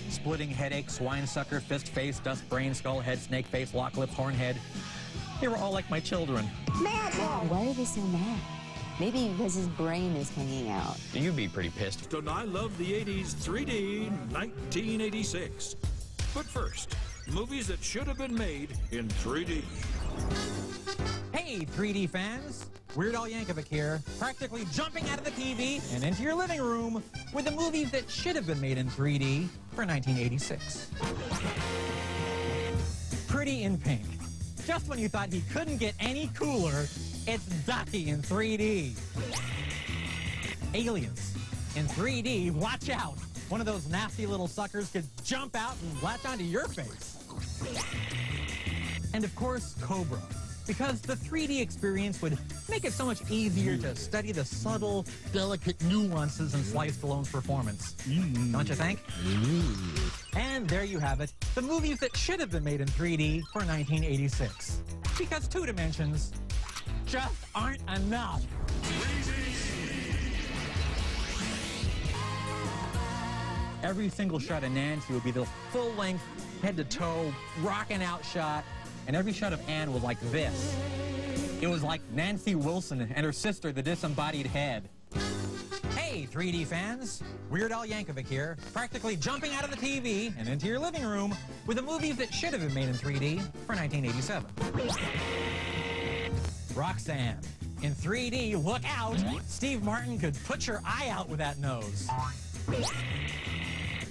splitting headache, swine sucker, fist face, dust brain, skull head, snake face, lock lips, horn head. They were all like my children. Why are they so mad? Maybe because his brain is hanging out. You'd be pretty pissed. And I love the 80s 3D 1986. But first, movies that should have been made in 3D. Hey, 3D fans! Weird Al Yankovic here, practically jumping out of the TV and into your living room with the movies that should have been made in 3D for 1986. Pretty in Pink. Just when you thought he couldn't get any cooler, it's Ducky in 3D. Aliens in 3D, watch out! One of those nasty little suckers could jump out and latch onto your face. And of course, Cobra. Because the 3D experience would make it so much easier to study the subtle, delicate nuances in Sly Stallone's performance. Don't you think? And there you have it, the movies that should have been made in 3D for 1986. Because 2 dimensions just aren't enough. Every single shot of Nancy would be the full-length, head-to-toe, rocking out shot, and every shot of Anne was like this. It was like Nancy Wilson and her sister, the disembodied head. Hey, 3D fans! Weird Al Yankovic here, practically jumping out of the TV and into your living room with the movies that should have been made in 3D for 1987. Roxanne. In 3D, look out! Steve Martin could put your eye out with that nose.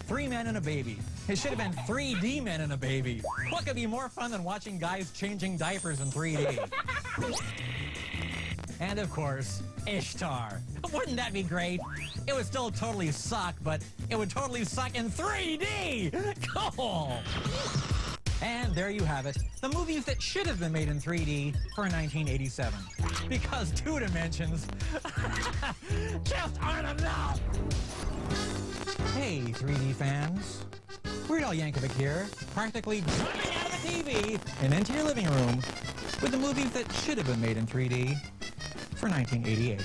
3 Men and a Baby. It should have been 3D Men and a Baby. What could be more fun than watching guys changing diapers in 3D? And of course, Ishtar. Wouldn't that be great? It would still totally suck, but it would totally suck in 3D! Cool! And there you have it, the movies that should have been made in 3D for 1987. Because 2 dimensions just aren't enough! Hey, 3D fans. Weird Al Yankovic here, practically jumping out of the TV and into your living room with the movies that should have been made in 3D for 1988.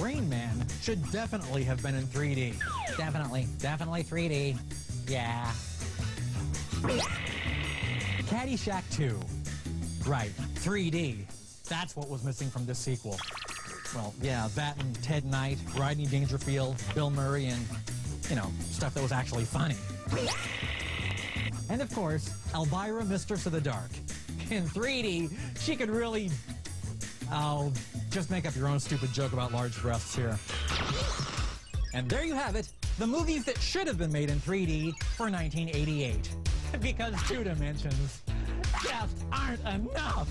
Rain Man should definitely have been in 3D. Definitely 3D. Yeah. Caddyshack 2. Right, 3D. That's what was missing from this sequel. Well, yeah, that and Ted Knight, Rodney Dangerfield, Bill Murray, and, you know, stuff that was actually funny. And of course, Elvira, Mistress of the Dark. In 3D, she could really... Oh, just make up your own stupid joke about large breasts here. And there you have it, the movies that should have been made in 3D for 1988. Because 2 dimensions just aren't enough.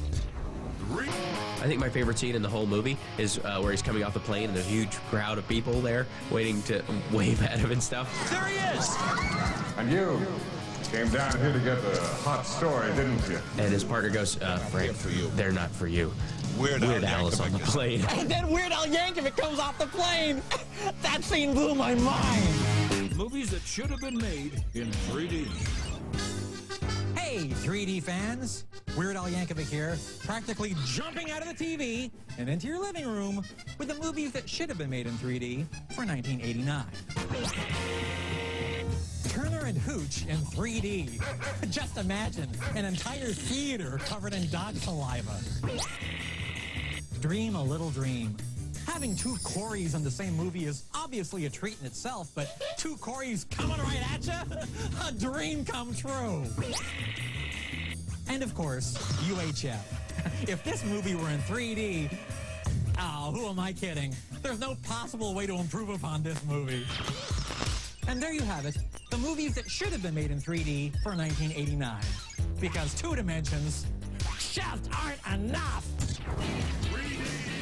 I think my favorite scene in the whole movie is where he's coming off the plane and there's a huge crowd of people there waiting to wave at him and stuff. There he is! And you came down here to get the hot story, didn't you? And his partner goes, Frank, they're not for you. Weird Al is on the plane. And then Weird Al Yankovic comes off the plane! That scene blew my mind! Movies that should have been made in 3D. Hey, 3D fans! Weird Al Yankovic here, practically jumping out of the TV and into your living room with the movies that should have been made in 3D for 1989. Turner and Hooch in 3D. Just imagine an entire theater covered in dog saliva. Dream a Little Dream. Having 2 Coreys in the same movie is obviously a treat in itself, but 2 Coreys coming right at you? A dream come true. And of course, UHF. If this movie were in 3D, oh, who am I kidding? There's no possible way to improve upon this movie. And there you have it, the movies that should have been made in 3D for 1989. Because 2 dimensions just aren't enough. 3D.